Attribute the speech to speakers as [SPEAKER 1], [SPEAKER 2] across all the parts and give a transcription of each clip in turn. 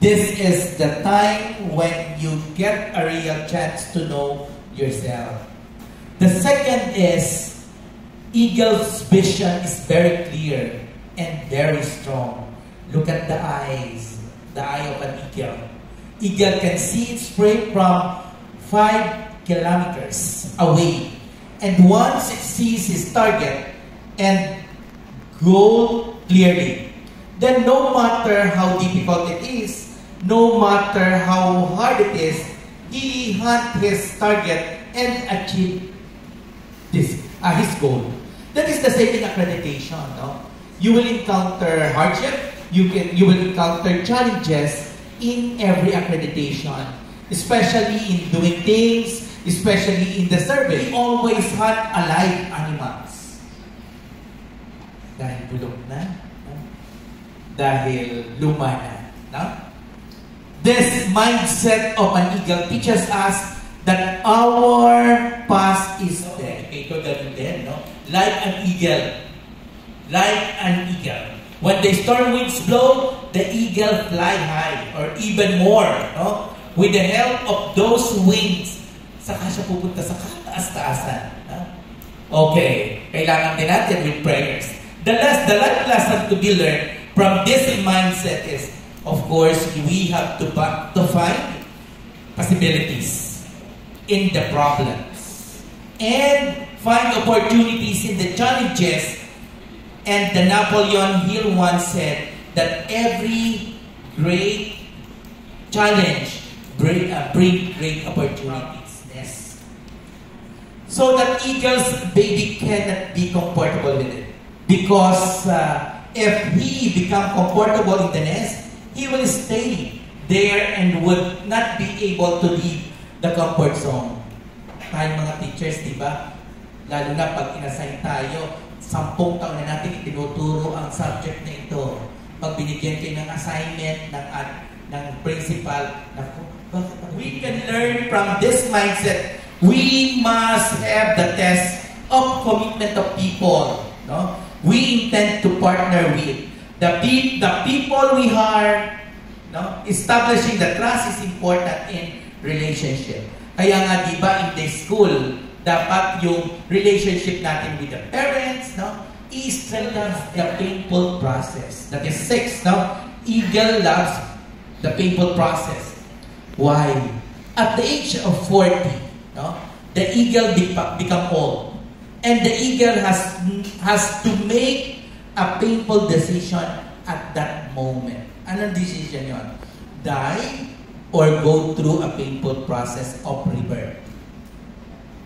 [SPEAKER 1] This is the time when you get a real chance to know yourself. The second is, eagle's vision is very clear and very strong. Look at the eyes, the eye of an eagle. Eagle can see its prey from 5 kilometers away. And once it sees its target and goal clearly, then no matter how difficult it is, no matter how hard it is, he hunt his target and achieve his goal. That is the same in accreditation. No? You will encounter hardship, you will encounter challenges in every accreditation, especially in doing things, especially in the survey. We always hunt alive animals. Dahil bulok na, no? Dahil luma na. No? This mindset of an eagle teaches us that our past is dead. Okay, ito ganun din, no? Like an eagle. Like an eagle. When the storm winds blow, the eagle fly high, or even more, no? With the help of those wings, saka siya pupunta sa kataas-taasan. No? Okay, kailangan din natin with prayers. The life lesson to be learned from this mindset is, of course, we have to find possibilities in the problems and find opportunities in the challenges. And the Napoleon Hill once said that every great challenge bring great opportunities. Yes. So that eagle's baby cannot be comfortable with it, because if he become comfortable in the nest, he will stay there and would not be able to leave the comfort zone. Tayo mga teachers, di ba? Lalo na pag inassign tayo, 10 taon na natin itinuturo ang subject na ito. Pag binigyan kayo ng assignment ng principal, we can learn from this mindset. We must have the test of commitment of people. No? We intend to partner with the people we hire. No? Establishing the trust is important in relationship. Kaya nga, di ba, in the school, dapat yung relationship natin with the parents, no, strengthens the painful process. That is 6, no? Eagle loves the painful process. Why? At the age of 40, no, the eagle become old. And the eagle has to make a painful decision at that moment. Anong decision yun? Die or go through a painful process of rebirth.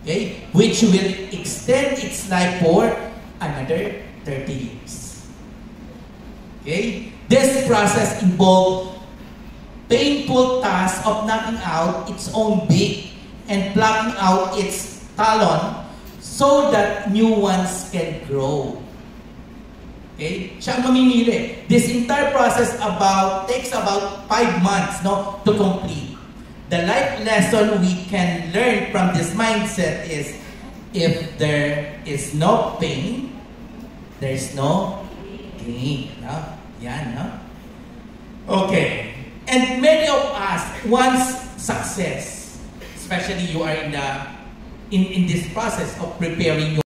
[SPEAKER 1] Okay? Which will extend its life for another 30 years. Okay? This process involves painful task of knocking out its own beak and plucking out its talon so that new ones can grow. Okay? Siya ang mamimili. This entire process takes about 5 months, no, to complete. The life lesson we can learn from this mindset is, if there is no pain, there is no gain. No? Yan, no? Okay. And many of us wants success, especially you are in this process of preparing your